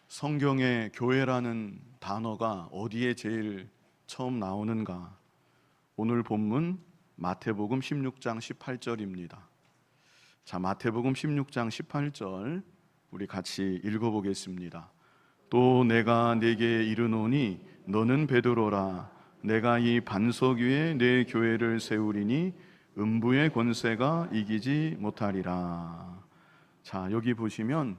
성경에 교회라는 단어가 어디에 제일 처음 나오는가? 오늘 본문 마태복음 16장 18절입니다. 자, 마태복음 16장 18절 우리 같이 읽어보겠습니다. 또 내가 네게 이르노니 너는 베드로라. 내가 이 반석 위에 내 교회를 세우리니 음부의 권세가 이기지 못하리라. 자, 여기 보시면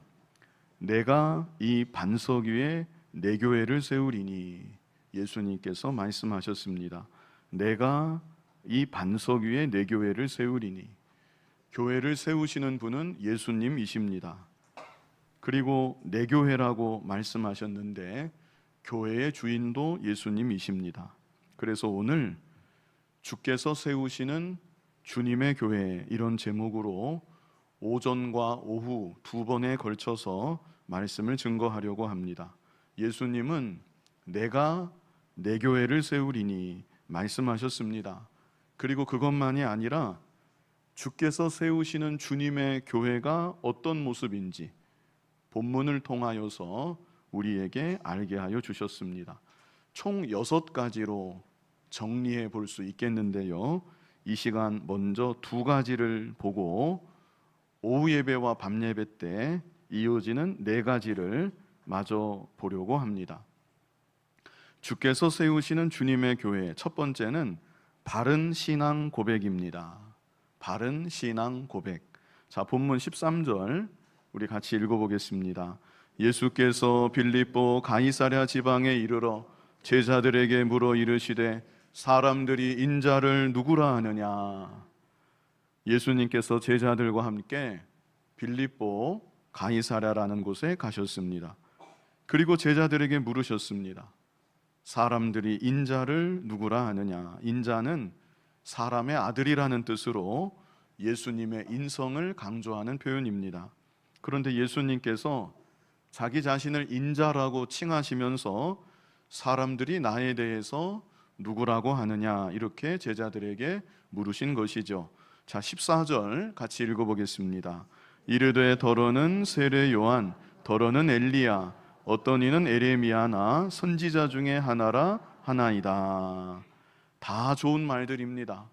내가 이 반석 위에 내 교회를 세우리니 예수님께서 말씀하셨습니다. 내가 이 반석 위에 내 교회를 세우리니, 교회를 세우시는 분은 예수님이십니다. 그리고 내 교회라고 말씀하셨는데 교회의 주인도 예수님이십니다. 그래서 오늘 주께서 세우시는 주님의 교회, 이런 제목으로 오전과 오후 두 번에 걸쳐서 말씀을 증거하려고 합니다. 예수님은 내가 내 교회를 세우리니 말씀하셨습니다. 그리고 그것만이 아니라 주께서 세우시는 주님의 교회가 어떤 모습인지 본문을 통하여서 우리에게 알게 하여 주셨습니다. 총 6가지로 정리해 볼 수 있겠는데요, 이 시간 먼저 2가지를 보고 오후 예배와 밤 예배 때 이어지는 4가지를 마저 보려고 합니다. 주께서 세우시는 주님의 교회, 첫 번째는 바른 신앙 고백입니다. 바른 신앙 고백. 자, 본문 13절 우리 같이 읽어보겠습니다. 예수께서 빌립보 가이사랴 지방에 이르러 제자들에게 물어 이르시되 사람들이 인자를 누구라 하느냐. 예수님께서 제자들과 함께 빌립보 가이사랴라는 곳에 가셨습니다. 그리고 제자들에게 물으셨습니다. 사람들이 인자를 누구라 하느냐. 인자는 사람의 아들이라는 뜻으로 예수님의 인성을 강조하는 표현입니다. 그런데 예수님께서 자기 자신을 인자라고 칭하시면서 사람들이 나에 대해서 누구라고 하느냐, 이렇게 제자들에게 물으신 것이죠. 자, 14절 같이 읽어보겠습니다. 이르되 더러는 세례 요한, 더러는 엘리야, 어떤 이는 에레미야나 선지자 중에 하나라 하나이다. 다 좋은 말들입니다.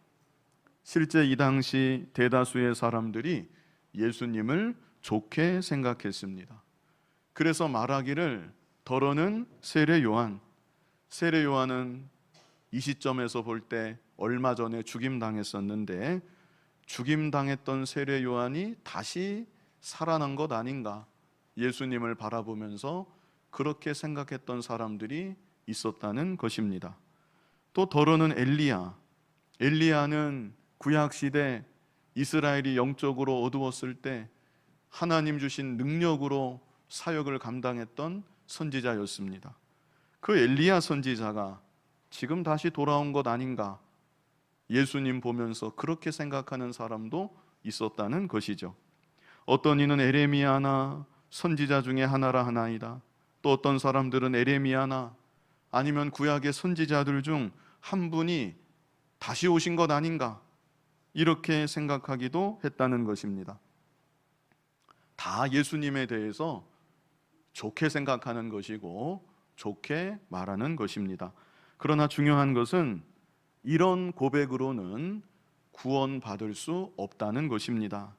실제 이 당시 대다수의 사람들이 예수님을 좋게 생각했습니다. 그래서 말하기를 더러는 세례 요한, 세례 요한은 이 시점에서 볼 때 얼마 전에 죽임당했었는데 죽임당했던 세례 요한이 다시 살아난 것 아닌가, 예수님을 바라보면서 그렇게 생각했던 사람들이 있었다는 것입니다. 또 더러는 엘리야, 엘리야는 구약시대 이스라엘이 영적으로 어두웠을 때 하나님 주신 능력으로 사역을 감당했던 선지자였습니다. 그 엘리야 선지자가 지금 다시 돌아온 것 아닌가, 예수님 보면서 그렇게 생각하는 사람도 있었다는 것이죠. 어떤 이는 에레미야나 선지자 중에 하나라 하나이다. 또 어떤 사람들은 에레미야나 아니면 구약의 선지자들 중 한 분이 다시 오신 것 아닌가, 이렇게 생각하기도 했다는 것입니다. 다 예수님에 대해서 좋게 생각하는 것이고 좋게 말하는 것입니다. 그러나 중요한 것은 이런 고백으로는 구원받을 수 없다는 것입니다.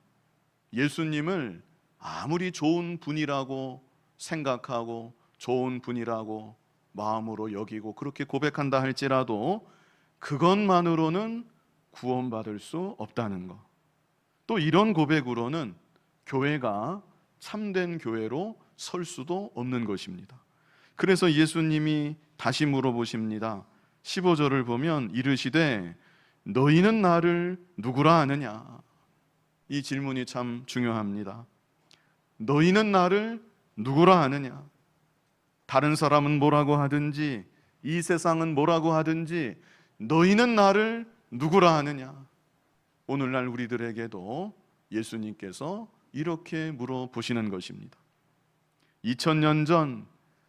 예수님을 아무리 좋은 분이라고 생각하고 좋은 분이라고 마음으로 여기고 그렇게 고백한다 할지라도 그것만으로는 구원받을 수 없다는 것. 또 이런 고백으로는 교회가 참된 교회로 설 수도 없는 것입니다. 그래서 예수님이 다시 물어보십니다. 15절을 보면 이르시되 너희는 나를 누구라 하느냐. 이 질문이 참 중요합니다. 너희는 나를 누구라 하느냐. 다른 사람은 뭐라고 하든지 이 세상은 뭐라고 하든지 너희는 나를 누구라 하느냐. 오늘날 우리들에게도 예수님께서 이렇게 물어보시는 것입니다. 2000년 전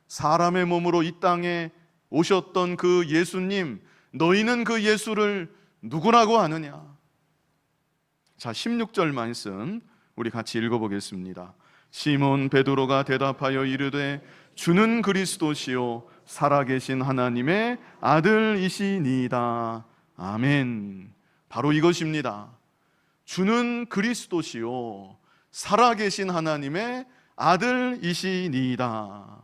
사람의 몸으로 이 땅에 오셨던 그 예수님, 너희는 그 예수를 누구라고 하느냐. 자, 16절 말씀 우리 같이 읽어보겠습니다. 시몬 베드로가 대답하여 이르되 주는 그리스도시요 살아계신 하나님의 아들이시니이다. 아멘. 바로 이것입니다. 주는 그리스도시요 살아계신 하나님의 아들이시니이다.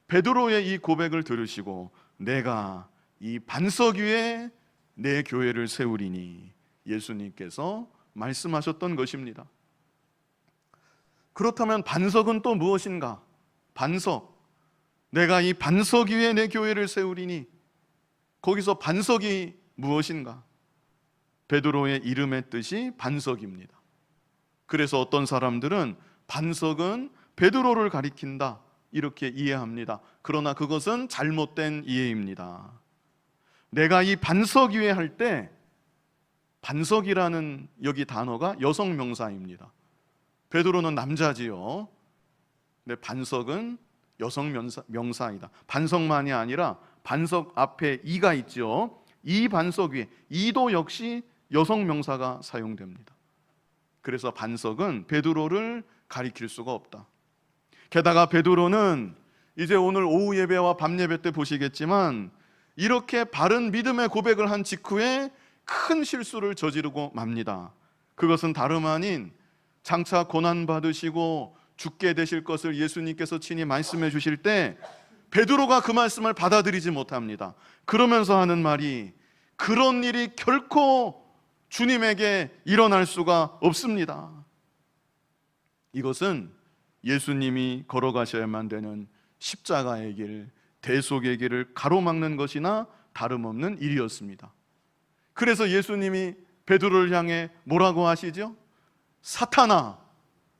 베드로의 이 고백을 들으시고 내가 이 반석 위에 내 교회를 세우리니 예수님께서 말씀하셨던 것입니다. 그렇다면 반석은 또 무엇인가? 반석. 내가 이 반석 위에 내 교회를 세우리니, 거기서 반석이 무엇인가? 베드로의 이름의 뜻이 반석입니다. 그래서 어떤 사람들은 반석은 베드로를 가리킨다 이렇게 이해합니다. 그러나 그것은 잘못된 이해입니다. 내가 이 반석 위에 할 때, 반석이라는 여기 단어가 여성 명사입니다. 베드로는 남자지요. 근데 반석은 여성 명사이다. 반석만이 아니라 반석 앞에 이가 있죠. 이 반석 위에, 이도 역시 여성 명사가 사용됩니다. 그래서 반석은 베드로를 가리킬 수가 없다. 게다가 베드로는 이제 오늘 오후 예배와 밤 예배 때 보시겠지만 이렇게 바른 믿음의 고백을 한 직후에 큰 실수를 저지르고 맙니다. 그것은 다름 아닌 장차 고난받으시고 죽게 되실 것을 예수님께서 친히 말씀해 주실 때 베드로가 그 말씀을 받아들이지 못합니다. 그러면서 하는 말이, 그런 일이 결코 주님에게 일어날 수가 없습니다. 이것은 예수님이 걸어가셔야만 되는 십자가의 길, 대속의 길을 가로막는 것이나 다름없는 일이었습니다. 그래서 예수님이 베드로를 향해 뭐라고 하시죠? 사탄아,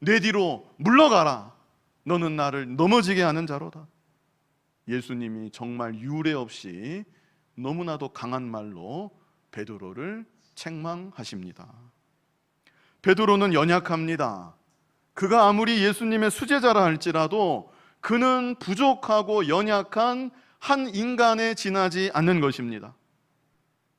내 뒤로 물러가라. 너는 나를 넘어지게 하는 자로다. 예수님이 정말 유례 없이 너무나도 강한 말로 베드로를 책망하십니다. 베드로는 연약합니다. 그가 아무리 예수님의 수제자라 할지라도 그는 부족하고 연약한 한 인간에 지나지 않는 것입니다.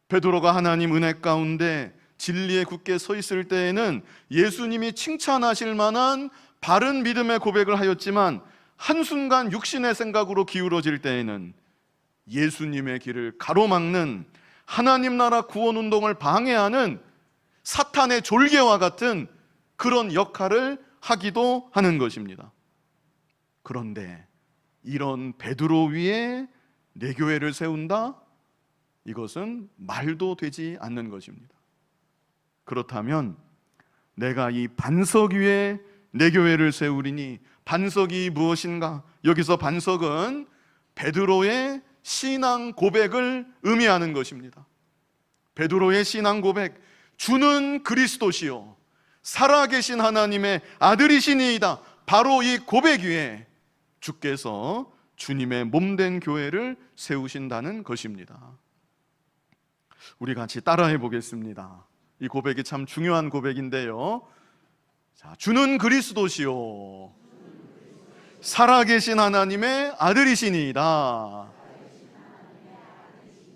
베드로가 하나님 은혜 가운데 진리에 굳게 서 있을 때에는 예수님이 칭찬하실 만한 바른 믿음의 고백을 하였지만 한순간 육신의 생각으로 기울어질 때에는 예수님의 길을 가로막는, 하나님 나라 구원 운동을 방해하는 사탄의 졸개와 같은 그런 역할을 하기도 하는 것입니다. 그런데 이런 베드로 위에 내 교회를 세운다? 이것은 말도 되지 않는 것입니다. 그렇다면 내가 이 반석 위에 내 교회를 세우리니, 반석이 무엇인가? 여기서 반석은 베드로의 신앙 고백을 의미하는 것입니다. 베드로의 신앙 고백, 주는 그리스도시요 살아계신 하나님의 아들이시니이다. 바로 이 고백 위에 주께서 주님의 몸된 교회를 세우신다는 것입니다. 우리 같이 따라해 보겠습니다. 이 고백이 참 중요한 고백인데요. 자, 주는 그리스도시요 살아계신 하나님의 아들이시니이다.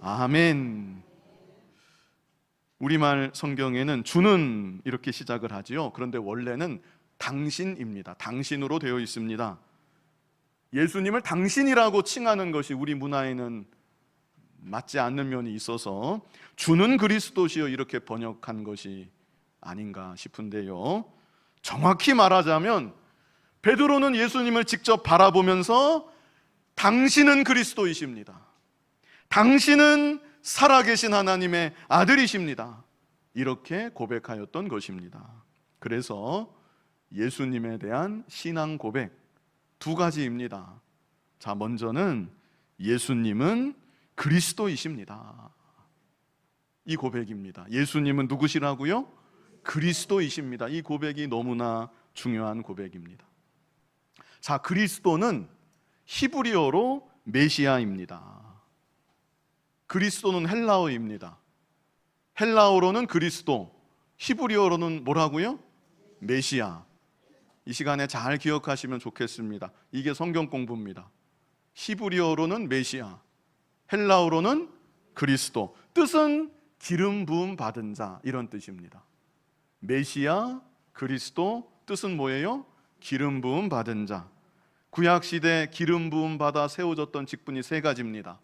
아멘. 우리말 성경에는 주는 이렇게 시작을 하지요. 그런데 원래는 당신입니다. 당신으로 되어 있습니다. 예수님을 당신이라고 칭하는 것이 우리 문화에는 맞지 않는 면이 있어서 주는 그리스도시요 이렇게 번역한 것이 아닌가 싶은데요. 정확히 말하자면 베드로는 예수님을 직접 바라보면서 당신은 그리스도이십니다. 당신은 살아계신 하나님의 아들이십니다. 이렇게 고백하였던 것입니다. 그래서 예수님에 대한 신앙 고백 두 가지입니다. 자, 먼저는 예수님은 그리스도이십니다. 이 고백입니다. 예수님은 누구시라고요? 그리스도이십니다. 이 고백이 너무나 중요한 고백입니다. 자, 그리스도는 히브리어로 메시아입니다. 그리스도는 헬라어입니다. 헬라어로는 그리스도, 히브리어로는 뭐라고요? 메시아. 이 시간에 잘 기억하시면 좋겠습니다. 이게 성경 공부입니다. 히브리어로는 메시아, 헬라어로는 그리스도. 뜻은 기름 부음 받은 자, 이런 뜻입니다. 메시아, 그리스도, 뜻은 뭐예요? 기름 부음 받은 자. 구약 시대 기름 부음 받아 세워졌던 직분이 세 가지입니다.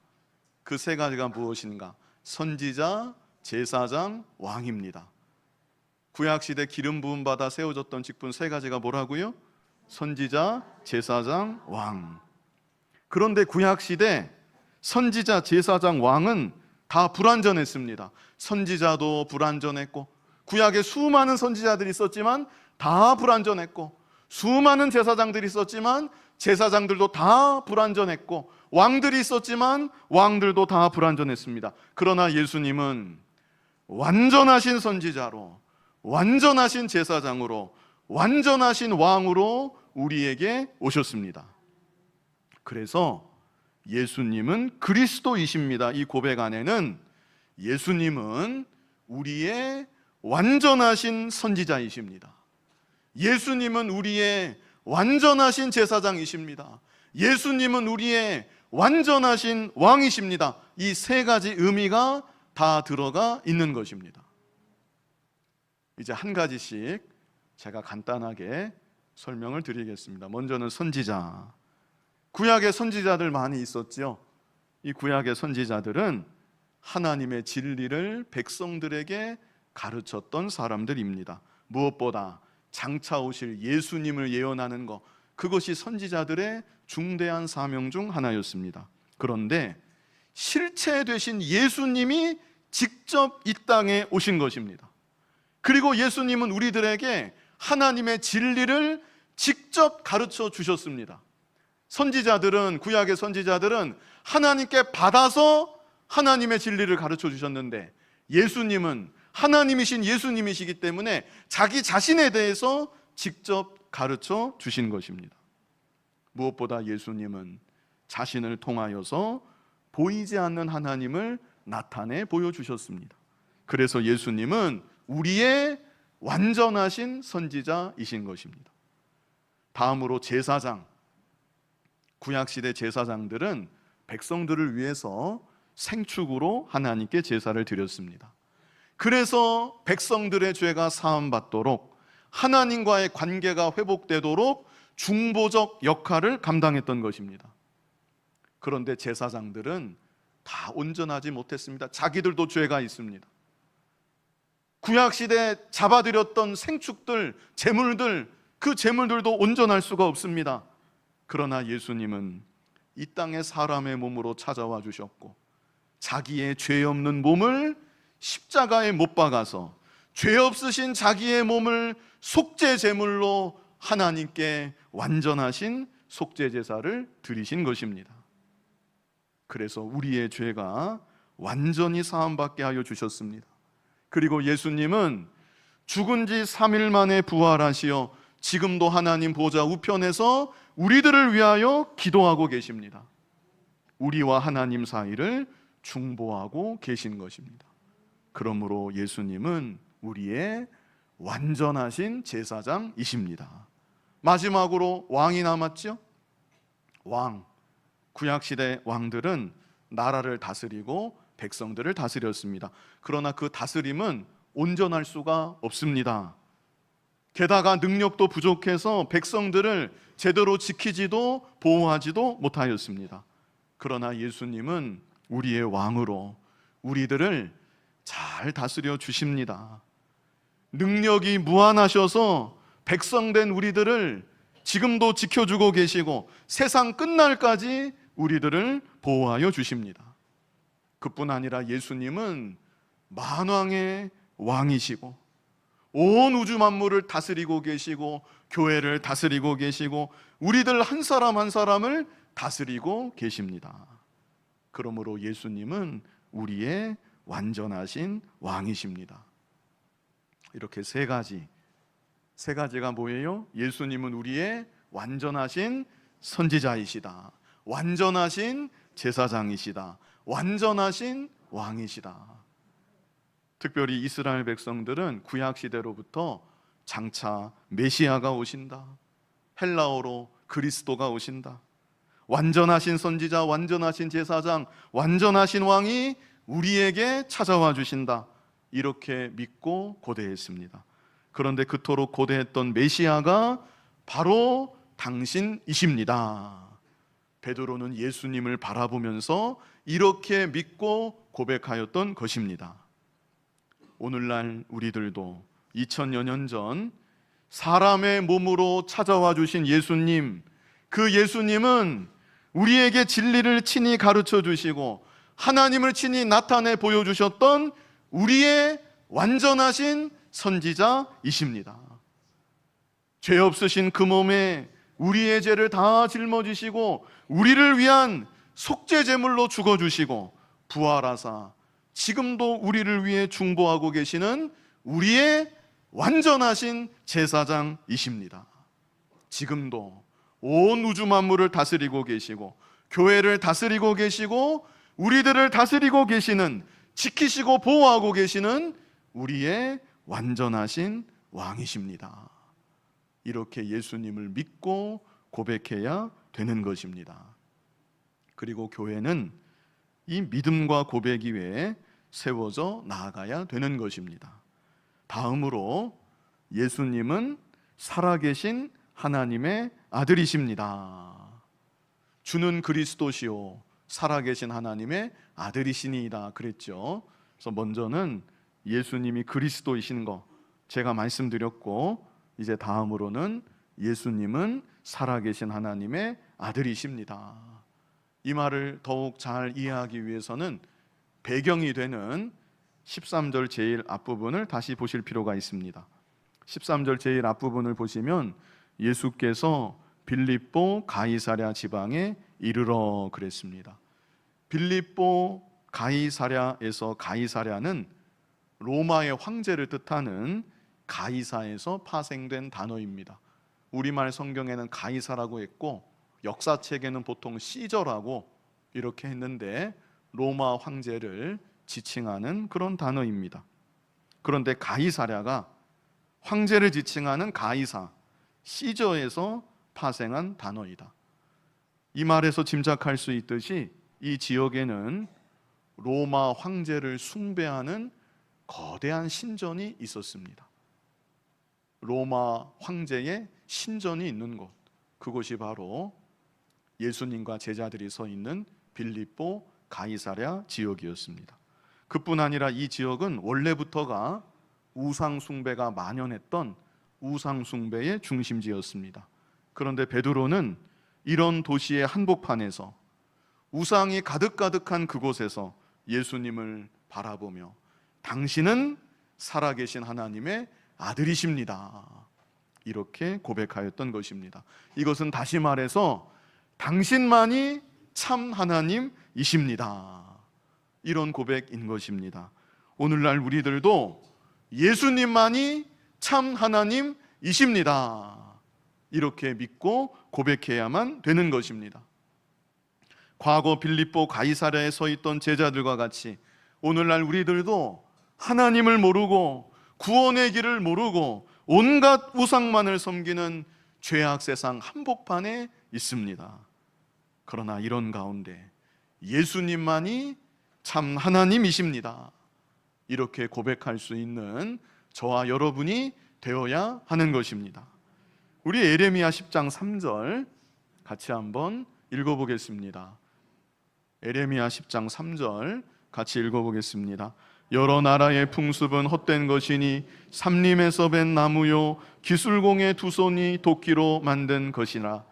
그 세 가지가 무엇인가? 선지자, 제사장, 왕입니다. 구약 시대 기름 부음 받아 세워졌던 직분 세 가지가 뭐라고요? 선지자, 제사장, 왕. 그런데 구약 시대 선지자, 제사장, 왕은 다 불완전했습니다. 선지자도 불완전했고, 구약에 수많은 선지자들이 있었지만 다 불완전했고, 수많은 제사장들이 있었지만 제사장들도 다 불완전했고, 왕들이 있었지만 왕들도 다 불완전했습니다. 그러나 예수님은 완전하신 선지자로, 완전하신 제사장으로, 완전하신 왕으로 우리에게 오셨습니다. 그래서 예수님은 그리스도이십니다. 이 고백 안에는 예수님은 우리의 완전하신 선지자이십니다. 예수님은 우리의 완전하신 제사장이십니다. 예수님은 우리의 완전하신 왕이십니다. 이 세 가지 의미가 다 들어가 있는 것입니다. 이제 한 가지씩 제가 간단하게 설명을 드리겠습니다. 먼저는 선지자. 구약의 선지자들 많이 있었지요. 이 구약의 선지자들은 하나님의 진리를 백성들에게 가르쳤던 사람들입니다. 무엇보다 장차 오실 예수님을 예언하는 것, 그것이 선지자들의 중대한 사명 중 하나였습니다. 그런데 실체 되신 예수님이 직접 이 땅에 오신 것입니다. 그리고 예수님은 우리들에게 하나님의 진리를 직접 가르쳐 주셨습니다. 선지자들은, 구약의 선지자들은 하나님께 받아서 하나님의 진리를 가르쳐 주셨는데, 예수님은 하나님이신 예수님이시기 때문에 자기 자신에 대해서 직접 가르쳐 주신 것입니다. 무엇보다 예수님은 자신을 통하여서 보이지 않는 하나님을 나타내 보여주셨습니다. 그래서 예수님은 우리의 완전하신 선지자이신 것입니다. 다음으로 제사장. 구약시대 제사장들은 백성들을 위해서 생축으로 하나님께 제사를 드렸습니다. 그래서 백성들의 죄가 사함받도록, 하나님과의 관계가 회복되도록 중보적 역할을 감당했던 것입니다. 그런데 제사장들은 다 온전하지 못했습니다. 자기들도 죄가 있습니다. 구약시대 잡아들였던 생축들, 제물들, 그 제물들도 온전할 수가 없습니다. 그러나 예수님은 이 땅에 사람의 몸으로 찾아와 주셨고, 자기의 죄 없는 몸을 십자가에 못 박아서 죄 없으신 자기의 몸을 속죄 제물로 하나님께 완전하신 속죄 제사를 드리신 것입니다. 그래서 우리의 죄가 완전히 사함받게 하여 주셨습니다. 그리고 예수님은 죽은 지 3일 만에 부활하시어 지금도 하나님 보좌 우편에서 우리들을 위하여 기도하고 계십니다. 우리와 하나님 사이를 중보하고 계신 것입니다. 그러므로 예수님은 우리의 완전하신 제사장이십니다. 마지막으로 왕이 남았죠. 왕. 구약시대 왕들은 나라를 다스리고 백성들을 다스렸습니다. 그러나 그 다스림은 온전할 수가 없습니다. 게다가 능력도 부족해서 백성들을 제대로 지키지도 보호하지도 못하였습니다. 그러나 예수님은 우리의 왕으로 우리들을 잘 다스려 주십니다. 능력이 무한하셔서 백성된 우리들을 지금도 지켜주고 계시고 세상 끝날까지 우리들을 보호하여 주십니다. 그뿐 아니라 예수님은 만왕의 왕이시고 온 우주 만물을 다스리고 계시고 교회를 다스리고 계시고 우리들 한 사람 한 사람을 다스리고 계십니다. 그러므로 예수님은 우리의 완전하신 왕이십니다. 이렇게 세 가지가 뭐예요? 예수님은 우리의 완전하신 선지자이시다, 완전하신 제사장이시다, 완전하신 왕이시다. 특별히 이스라엘 백성들은 구약시대로부터 장차 메시아가 오신다, 헬라어로 그리스도가 오신다, 완전하신 선지자, 완전하신 제사장, 완전하신 왕이 우리에게 찾아와 주신다, 이렇게 믿고 고대했습니다. 그런데 그토록 고대했던 메시아가 바로 당신이십니다. 베드로는 예수님을 바라보면서 이렇게 믿고 고백하였던 것입니다. 오늘날 우리들도 2000여 년 전 사람의 몸으로 찾아와 주신 예수님, 그 예수님은 우리에게 진리를 친히 가르쳐 주시고 하나님을 친히 나타내 보여주셨던 우리의 완전하신 선지자이십니다. 죄 없으신 그 몸에 우리의 죄를 다 짊어지시고 우리를 위한 속죄 제물로 죽어주시고 부활하사 지금도 우리를 위해 중보하고 계시는 우리의 완전하신 제사장이십니다. 지금도 온 우주 만물을 다스리고 계시고 교회를 다스리고 계시고 우리들을 다스리고 계시는, 지키시고 보호하고 계시는 우리의 완전하신 왕이십니다. 이렇게 예수님을 믿고 고백해야 되는 것입니다. 그리고 교회는 이 믿음과 고백 위에 세워져 나아가야 되는 것입니다. 다음으로 예수님은 살아계신 하나님의 아들이십니다. 주는 그리스도시요 살아계신 하나님의 아들이시니이다 그랬죠. 그래서 먼저는 예수님이 그리스도이신 거 제가 말씀드렸고, 이제 다음으로는 예수님은 살아계신 하나님의 아들이십니다. 이 말을 더욱 잘 이해하기 위해서는 배경이 되는 13절 제일 앞부분을 다시 보실 필요가 있습니다. 13절 제일 앞부분을 보시면 예수께서 빌립보 가이사랴 지방에 이르러 그랬습니다. 빌립보 가이사랴에서, 가이사랴는 로마의 황제를 뜻하는 가이사에서 파생된 단어입니다. 우리말 성경에는 가이사라고 했고 역사책에는 보통 시저라고 이렇게 했는데 로마 황제를 지칭하는 그런 단어입니다. 그런데 가이사랴가 황제를 지칭하는 가이사, 시저에서 파생한 단어이다. 이 말에서 짐작할 수 있듯이 이 지역에는 로마 황제를 숭배하는 거대한 신전이 있었습니다. 로마 황제의 신전이 있는 곳, 그곳이 바로 예수님과 제자들이 서 있는 빌립보 가이사랴 지역이었습니다. 그뿐 아니라 이 지역은 원래부터가 우상 숭배가 만연했던 우상 숭배의 중심지였습니다. 그런데 베드로는 이런 도시의 한복판에서 우상이 가득가득한 그곳에서 예수님을 바라보며 당신은 살아계신 하나님의 아들이십니다, 이렇게 고백하였던 것입니다. 이것은 다시 말해서 당신만이 참 하나님이십니다, 이런 고백인 것입니다. 오늘날 우리들도 예수님만이 참 하나님이십니다, 이렇게 믿고 고백해야만 되는 것입니다. 과거 빌립보 가이사랴에 서 있던 제자들과 같이 오늘날 우리들도 하나님을 모르고 구원의 길을 모르고 온갖 우상만을 섬기는 죄악 세상 한복판에 있습니다. 그러나 이런 가운데 예수님만이 참 하나님이십니다, 이렇게 고백할 수 있는 저와 여러분이 되어야 하는 것입니다. 우리 에레미야 10장 3절 같이 한번 읽어보겠습니다. 에레미야 10장 3절 같이 읽어보겠습니다. 여러 나라의 풍습은 헛된 것이니 삼림에서 벤 나무요 기술공의 두 손이 도끼로 만든 것이라.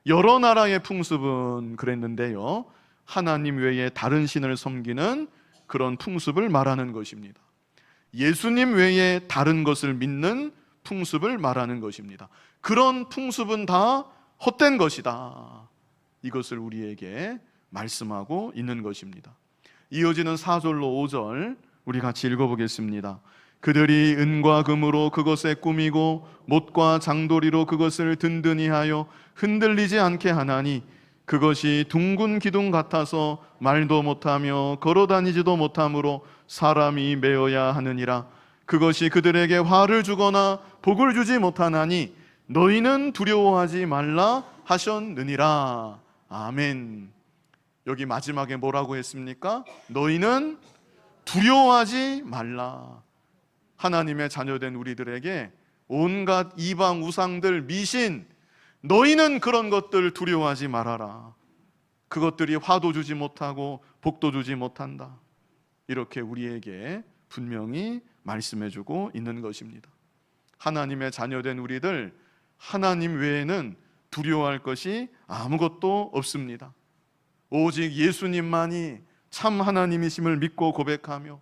여러 나라의 풍습은 그랬는데요, 하나님 외에 다른 신을 섬기는 그런 풍습을 말하는 것입니다. 예수님 외에 다른 것을 믿는 풍습을 말하는 것입니다. 그런 풍습은 다 헛된 것이다, 이것을 우리에게 말씀하고 있는 것입니다. 이어지는 4절로 5절 우리 같이 읽어보겠습니다. 그들이 은과 금으로 그것에 꾸미고 못과 장도리로 그것을 든든히 하여 흔들리지 않게 하나니 그것이 둥근 기둥 같아서 말도 못하며 걸어다니지도 못하므로 사람이 메어야 하느니라. 그것이 그들에게 화를 주거나 복을 주지 못하나니 너희는 두려워하지 말라 하셨느니라. 아멘. 여기 마지막에 뭐라고 했습니까? 너희는 두려워하지 말라. 하나님의 자녀된 우리들에게 온갖 이방 우상들, 미신, 너희는 그런 것들 두려워하지 말아라. 그것들이 화도 주지 못하고 복도 주지 못한다. 이렇게 우리에게 분명히 말씀해주고 있는 것입니다. 하나님의 자녀된 우리들, 하나님 외에는 두려워할 것이 아무것도 없습니다. 오직 예수님만이 참 하나님이심을 믿고 고백하며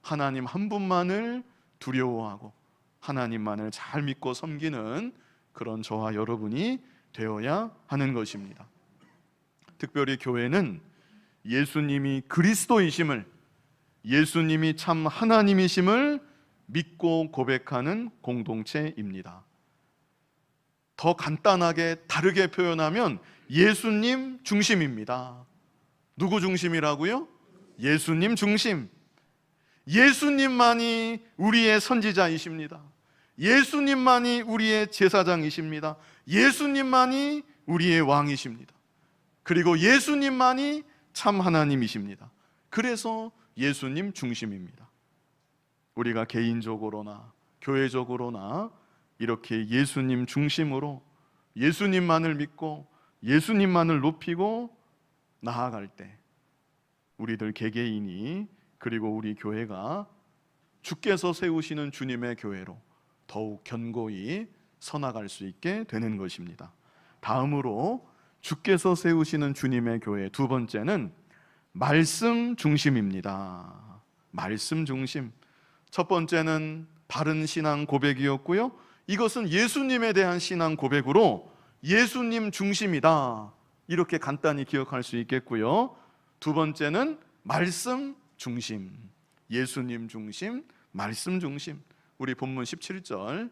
하나님 한 분만을 두려워하고 하나님만을 잘 믿고 섬기는 그런 저와 여러분이 되어야 하는 것입니다. 특별히 교회는 예수님이 그리스도이심을, 예수님이 참 하나님이심을 믿고 고백하는 공동체입니다. 더 간단하게 다르게 표현하면 예수님 중심입니다. 누구 중심이라고요? 예수님 중심. 예수님만이 우리의 선지자이십니다. 예수님만이 우리의 제사장이십니다. 예수님만이 우리의 왕이십니다. 그리고 예수님만이 참 하나님이십니다. 그래서 예수님 중심입니다. 우리가 개인적으로나 교회적으로나 이렇게 예수님 중심으로 예수님만을 믿고 예수님만을 높이고 나아갈 때 우리들 개개인이 그리고 우리 교회가 주께서 세우시는 주님의 교회로 더욱 견고히 서나갈 수 있게 되는 것입니다. 다음으로 주께서 세우시는 주님의 교회, 두 번째는 말씀 중심입니다. 말씀 중심. 첫 번째는 바른 신앙 고백이었고요, 이것은 예수님에 대한 신앙 고백으로 예수님 중심이다, 이렇게 간단히 기억할 수 있겠고요. 두 번째는 말씀 중심, 예수님 중심, 말씀 중심. 우리 본문 17절을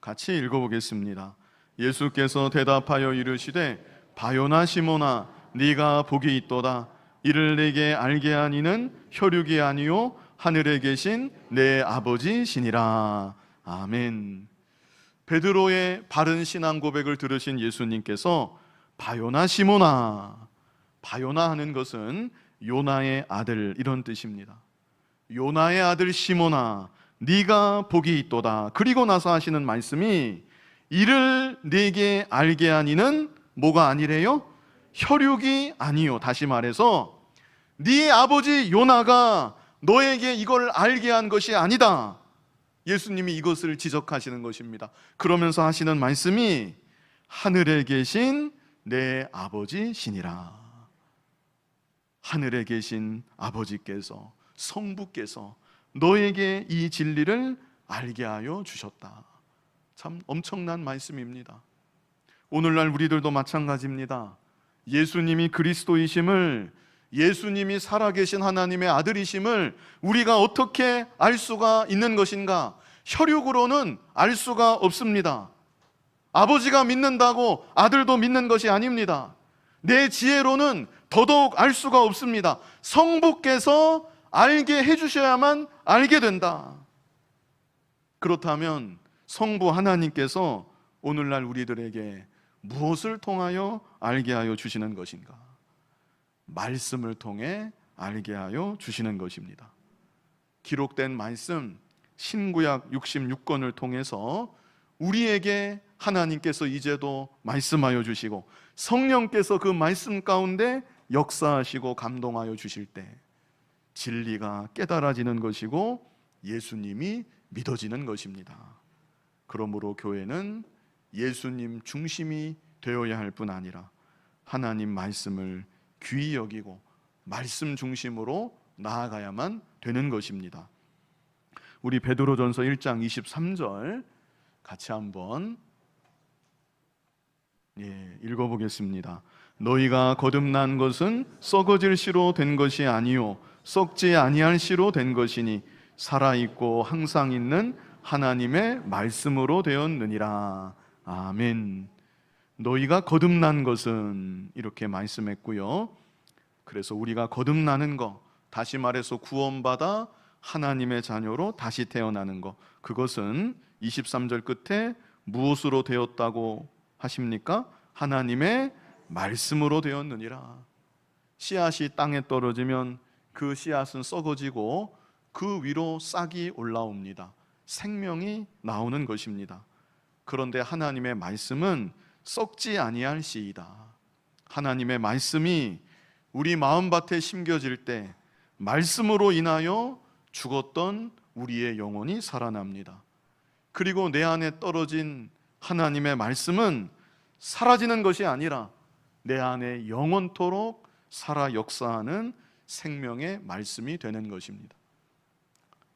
같이 읽어보겠습니다. 예수께서 대답하여 이르시되 바요나 시몬아 네가 복이 있도다. 이를 내게 알게 하니는 혈육이 아니요 하늘에 계신 내 아버지시니라. 아멘. 베드로의 바른 신앙 고백을 들으신 예수님께서 바요나 시몬아, 바요나 하는 것은 요나의 아들, 이런 뜻입니다. 요나의 아들 시몬아 네가 복이 있도다. 그리고 나서 하시는 말씀이 이를 네게 알게 하니는 뭐가 아니래요? 혈육이 아니요. 다시 말해서 네 아버지 요나가 너에게 이걸 알게 한 것이 아니다. 예수님이 이것을 지적하시는 것입니다. 그러면서 하시는 말씀이 하늘에 계신 내 아버지시니라. 하늘에 계신 아버지께서, 성부께서 너에게 이 진리를 알게 하여 주셨다. 참 엄청난 말씀입니다. 오늘날 우리들도 마찬가지입니다. 예수님이 그리스도이심을, 예수님이 살아계신 하나님의 아들이심을 우리가 어떻게 알 수가 있는 것인가? 혈육으로는 알 수가 없습니다. 아버지가 믿는다고 아들도 믿는 것이 아닙니다. 내 지혜로는 더더욱 알 수가 없습니다. 성부께서 알게 해주셔야만 알게 된다. 그렇다면 성부 하나님께서 오늘날 우리들에게 무엇을 통하여 알게 하여 주시는 것인가? 말씀을 통해 알게 하여 주시는 것입니다. 기록된 말씀 신구약 66권을 통해서 우리에게 하나님께서 이제도 말씀하여 주시고 성령께서 그 말씀 가운데 역사하시고 감동하여 주실 때 진리가 깨달아지는 것이고 예수님이 믿어지는 것입니다. 그러므로 교회는 예수님 중심이 되어야 할 뿐 아니라 하나님 말씀을 귀히 여기고 말씀 중심으로 나아가야만 되는 것입니다. 우리 베드로전서 1장 23절 같이 한번 읽어보겠습니다. 너희가 거듭난 것은 썩어질 씨로 된 것이 아니요 썩지 아니할 씨로 된 것이니 살아있고 항상 있는 하나님의 말씀으로 되었느니라. 아멘. 너희가 거듭난 것은, 이렇게 말씀했고요. 그래서 우리가 거듭나는 것, 다시 말해서 구원받아 하나님의 자녀로 다시 태어나는 것, 그것은 23절 끝에 무엇으로 되었다고 하십니까? 하나님의 말씀으로 되었느니라. 씨앗이 땅에 떨어지면 그 씨앗은 썩어지고 그 위로 싹이 올라옵니다. 생명이 나오는 것입니다. 그런데 하나님의 말씀은 썩지 아니할시이다. 하나님의 말씀이 우리 마음밭에 심겨질 때 말씀으로 인하여 죽었던 우리의 영혼이 살아납니다. 그리고 내 안에 떨어진 하나님의 말씀은 사라지는 것이 아니라 내 안에 영원토록 살아 역사하는 생명의 말씀이 되는 것입니다.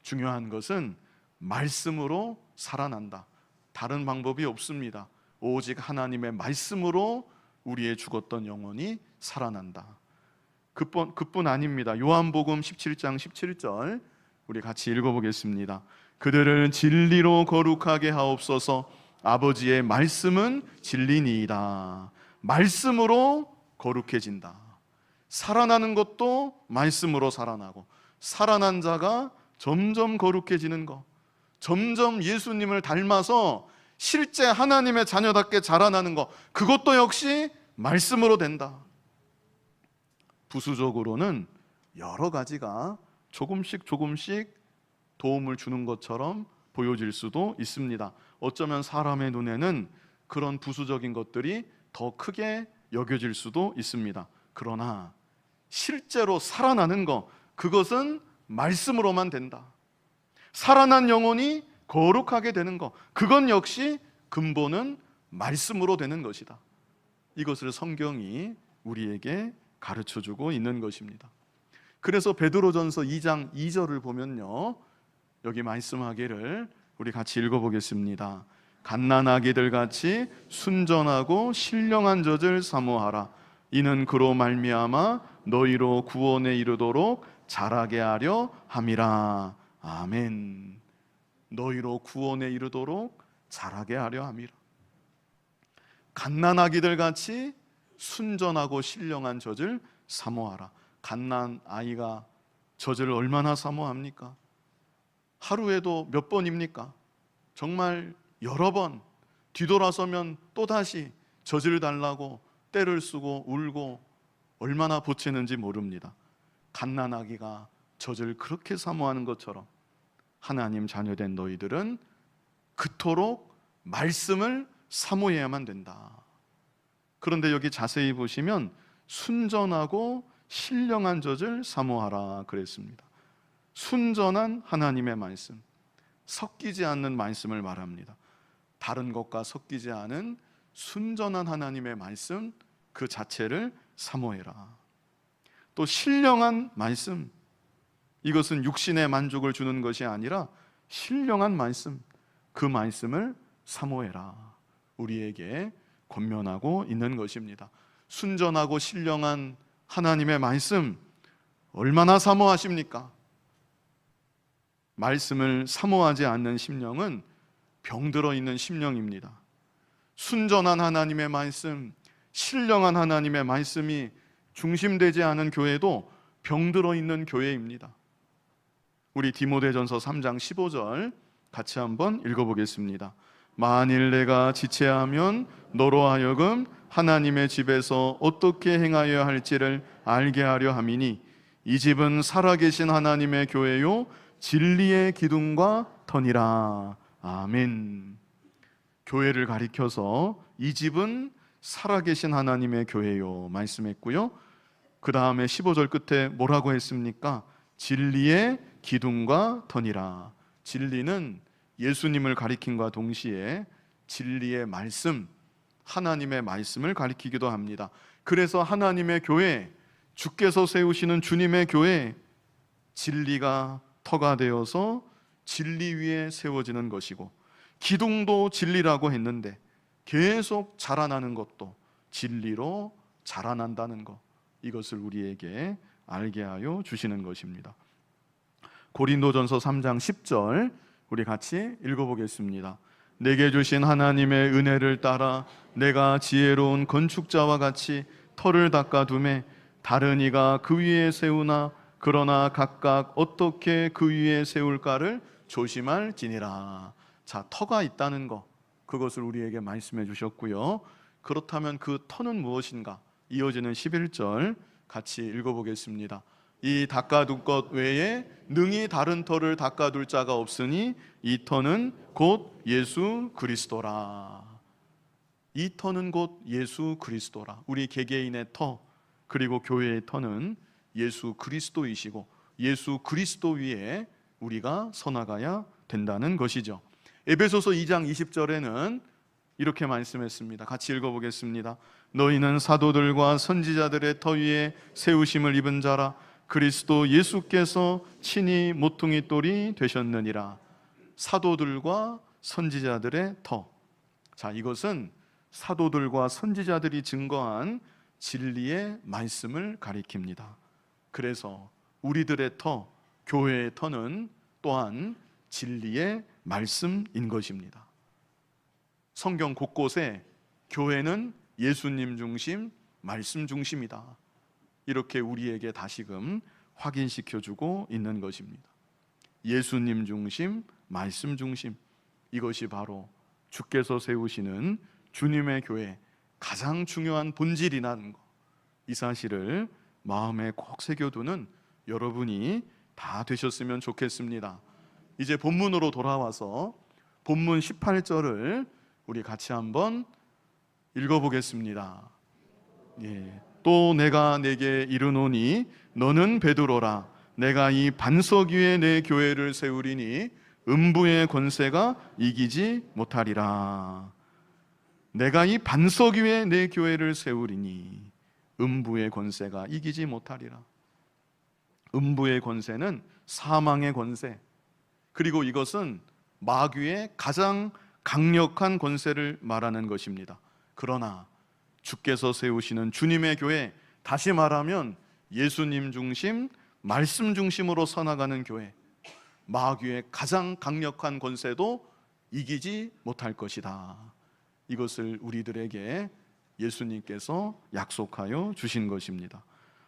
중요한 것은 말씀으로 살아난다. 다른 방법이 없습니다. 오직 하나님의 말씀으로 우리의 죽었던 영혼이 살아난다. 그뿐 아닙니다. 요한복음 17장 17절 우리 같이 읽어보겠습니다. 그들을 진리로 거룩하게 하옵소서. 아버지의 말씀은 진리니이다. 말씀으로 거룩해진다. 살아나는 것도 말씀으로 살아나고, 살아난 자가 점점 거룩해지는 것, 점점 예수님을 닮아서 실제 하나님의 자녀답게 자라나는 것, 그것도 역시 말씀으로 된다. 부수적으로는 여러 가지가 조금씩 도움을 주는 것처럼 보여질 수도 있습니다. 어쩌면 사람의 눈에는 그런 부수적인 것들이 더 크게 여겨질 수도 있습니다. 그러나 실제로 살아나는 것, 그것은 말씀으로만 된다. 살아난 영혼이 거룩하게 되는 것, 그건 역시 근본은 말씀으로 되는 것이다. 이것을 성경이 우리에게 가르쳐주고 있는 것입니다. 그래서 베드로전서 2장 2절을 보면요, 여기 말씀하기를 우리 같이 읽어보겠습니다. 갓난아기들 같이 순전하고 신령한 젖을 사모하라. 이는 그로 말미암아 너희로 구원에 이르도록 자라게 하려 함이라. 아멘. 너희로 구원에 이르도록 자라게 하려 함이라. 갓난아기들 같이 순전하고 신령한 젖을 사모하라. 갓난아이가 젖을 얼마나 사모합니까? 하루에도 몇 번입니까? 정말 여러 번 뒤돌아서면 또다시 젖을 달라고 떼를 쓰고 울고 얼마나 보채는지 모릅니다. 갓난아기가 젖을 그렇게 사모하는 것처럼 하나님 자녀된 너희들은 그토록 말씀을 사모해야만 된다. 그런데 여기 자세히 보시면 순전하고 신령한 젖을 사모하라 그랬습니다. 순전한 하나님의 말씀, 섞이지 않는 말씀을 말합니다. 다른 것과 섞이지 않은 순전한 하나님의 말씀 그 자체를 사모해라. 또 신령한 말씀, 이것은 육신의 만족을 주는 것이 아니라 신령한 말씀, 그 말씀을 사모해라. 우리에게 권면하고 있는 것입니다. 순전하고 신령한 하나님의 말씀 얼마나 사모하십니까? 말씀을 사모하지 않는 심령은 병들어 있는 심령입니다. 순전한 하나님의 말씀, 신령한 하나님의 말씀이 중심되지 않은 교회도 병들어 있는 교회입니다. 우리 디모데전서 3장 15절 같이 한번 읽어보겠습니다. 만일 내가 지체하면 너로 하여금 하나님의 집에서 어떻게 행하여야 할지를 알게 하려 함이니 이 집은 살아계신 하나님의 교회요 진리의 기둥과 터니라. 아멘. 교회를 가리켜서 이 집은 살아계신 하나님의 교회요 말씀했고요. 그 다음에 15절 끝에 뭐라고 했습니까? 진리의 기둥과 터니라. 진리는 예수님을 가리킴과 동시에 진리의 말씀, 하나님의 말씀을 가리키기도 합니다. 그래서 하나님의 교회, 주께서 세우시는 주님의 교회, 진리가 터가 되어서 진리 위에 세워지는 것이고, 기둥도 진리라고 했는데 계속 자라나는 것도 진리로 자라난다는 것, 이것을 우리에게 알게 하여 주시는 것입니다. 고린도전서 3장 10절 우리 같이 읽어보겠습니다. 내게 주신 하나님의 은혜를 따라 내가 지혜로운 건축자와 같이 터를 닦아두매 다른 이가 그 위에 세우나 그러나 각각 어떻게 그 위에 세울까를 조심할지니라. 자, 터가 있다는 것, 그것을 우리에게 말씀해 주셨고요. 그렇다면 그 터는 무엇인가? 이어지는 11절 같이 읽어보겠습니다. 이 닦아둘 것 외에 능히 다른 터를 닦아둘 자가 없으니 이 터는 곧 예수 그리스도라. 이 터는 곧 예수 그리스도라. 우리 개개인의 터, 그리고 교회의 터는 예수 그리스도이시고 예수 그리스도 위에 우리가 서나가야 된다는 것이죠. 에베소서 2장 20절에는 이렇게 말씀했습니다. 같이 읽어보겠습니다. 너희는 사도들과 선지자들의 터 위에 세우심을 입은 자라. 그리스도 예수께서 친히 모퉁이 돌이 되셨느니라. 사도들과 선지자들의 터. 자, 이것은 사도들과 선지자들이 증거한 진리의 말씀을 가리킵니다. 그래서 우리들의 터, 교회의 터는 또한 진리의 말씀인 것입니다. 성경 곳곳에 교회는 예수님 중심, 말씀 중심이다. 이렇게 우리에게 다시금 확인시켜주고 있는 것입니다. 예수님 중심, 말씀 중심, 이것이 바로 주께서 세우시는 주님의 교회 가장 중요한 본질이라는 것, 이 사실을 마음에 꼭 새겨두는 여러분이 다 되셨으면 좋겠습니다. 이제 본문으로 돌아와서 본문 18절을 우리 같이 한번 읽어보겠습니다. 또 내가 내게 이르노니 너는 베드로라. 내가 이 반석 위에 내 교회를 세우리니 음부의 권세가 이기지 못하리라. 내가 이 반석 위에 내 교회를 세우리니 음부의 권세가 이기지 못하리라. 음부의 권세는 사망의 권세, 그리고 이것은 마귀의 가장 강력한 권세를 말하는 것입니다. 그러나 주께서 세우시는 주님의 교회, 다시 말하면 예수님 중심, 말씀 중심으로 서나가는 교회, 마귀의 가장 강력한 권세도 이기지 못할 것이다. 이것을 우리들에게 예수님께서 약속하여 주신 것입니다.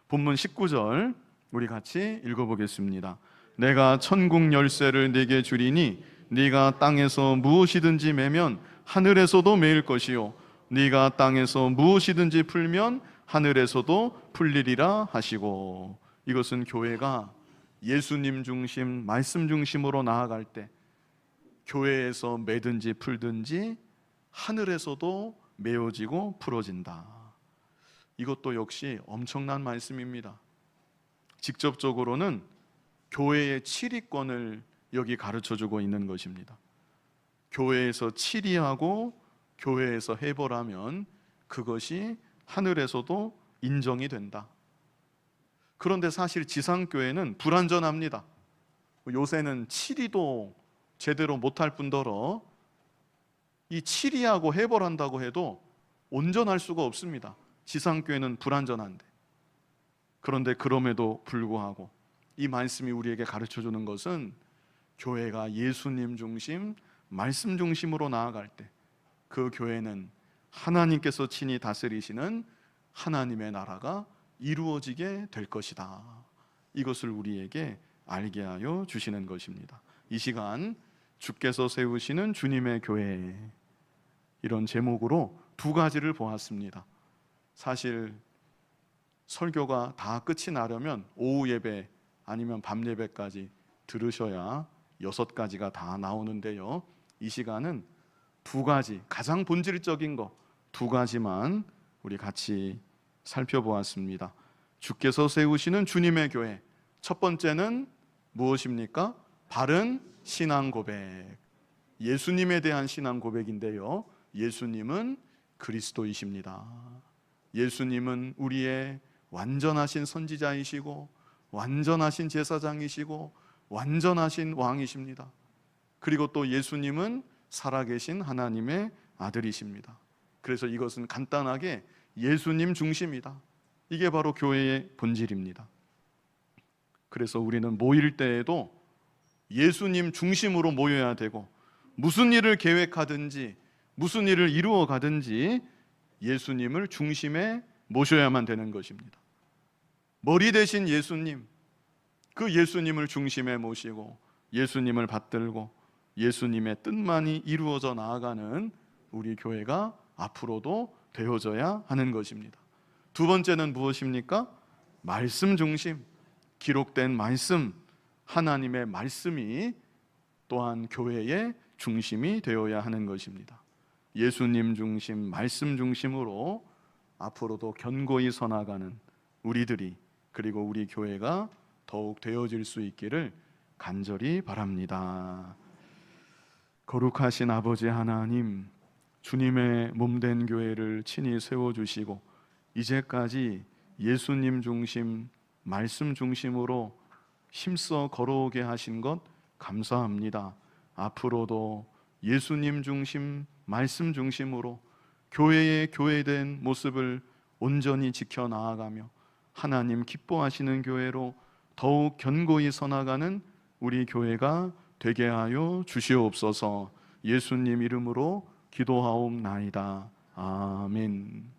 본문 19절 우리 같이 읽어보겠습니다. 내가 천국 열쇠를 네게 주리니 네가 땅에서 무엇이든지 매면 하늘에서도 매일 것이요 네가 땅에서 무엇이든지 풀면 하늘에서도 풀리리라 하시고. 이것은 교회가 예수님 중심, 말씀 중심으로 나아갈 때 교회에서 매든지 풀든지 하늘에서도 메어지고 풀어진다. 이것도 역시 엄청난 말씀입니다. 직접적으로는 교회의 치리권을 여기 가르쳐주고 있는 것입니다. 교회에서 치리하고 교회에서 해벌하면 그것이 하늘에서도 인정이 된다. 그런데 사실 지상교회는 불완전합니다. 요새는 치리도 제대로 못할 뿐더러 이 치리하고 해벌한다고 해도 온전할 수가 없습니다. 지상교회는 불완전한데. 그런데 그럼에도 불구하고 이 말씀이 우리에게 가르쳐주는 것은 교회가 예수님 중심, 말씀 중심으로 나아갈 때 그 교회는 하나님께서 친히 다스리시는 하나님의 나라가 이루어지게 될 것이다. 이것을 우리에게 알게 하여 주시는 것입니다. 이 시간 주께서 세우시는 주님의 교회, 이런 제목으로 두 가지를 보았습니다. 사실 설교가 다 끝이 나려면 오후 예배 아니면 밤 예배까지 들으셔야 6가지가 다 나오는데요, 이 시간은 두 가지, 가장 본질적인 거 두 가지만 우리 같이 살펴보았습니다. 주께서 세우시는 주님의 교회, 첫 번째는 무엇입니까? 바른 신앙 고백, 예수님에 대한 신앙 고백인데요, 예수님은 그리스도이십니다. 예수님은 우리의 완전하신 선지자이시고 완전하신 제사장이시고 완전하신 왕이십니다. 그리고 또 예수님은 살아계신 하나님의 아들이십니다. 그래서 이것은 간단하게 예수님 중심이다. 이게 바로 교회의 본질입니다. 그래서 우리는 모일 때에도 예수님 중심으로 모여야 되고, 무슨 일을 계획하든지 무슨 일을 이루어 가든지 예수님을 중심에 모셔야만 되는 것입니다. 머리 대신 예수님, 그 예수님을 중심에 모시고 예수님을 받들고 예수님의 뜻만이 이루어져 나아가는 우리 교회가 앞으로도 되어져야 하는 것입니다. 두 번째는 무엇입니까? 말씀 중심, 기록된 말씀, 하나님의 말씀이 또한 교회의 중심이 되어야 하는 것입니다. 예수님 중심, 말씀 중심으로 앞으로도 견고히 서나가는 우리들이, 그리고 우리 교회가 더욱 되어질 수 있기를 간절히 바랍니다. 거룩하신 아버지 하나님, 주님의 몸된 교회를 친히 세워주시고 이제까지 예수님 중심, 말씀 중심으로 힘써 걸어오게 하신 것 감사합니다. 앞으로도 예수님 중심, 말씀 중심으로 교회의 교회된 모습을 온전히 지켜 나아가며 하나님 기뻐하시는 교회로 더욱 견고히 서나가는 우리 교회가 되게 하여 주시옵소서. 예수님 이름으로 기도하옵나이다. 아멘.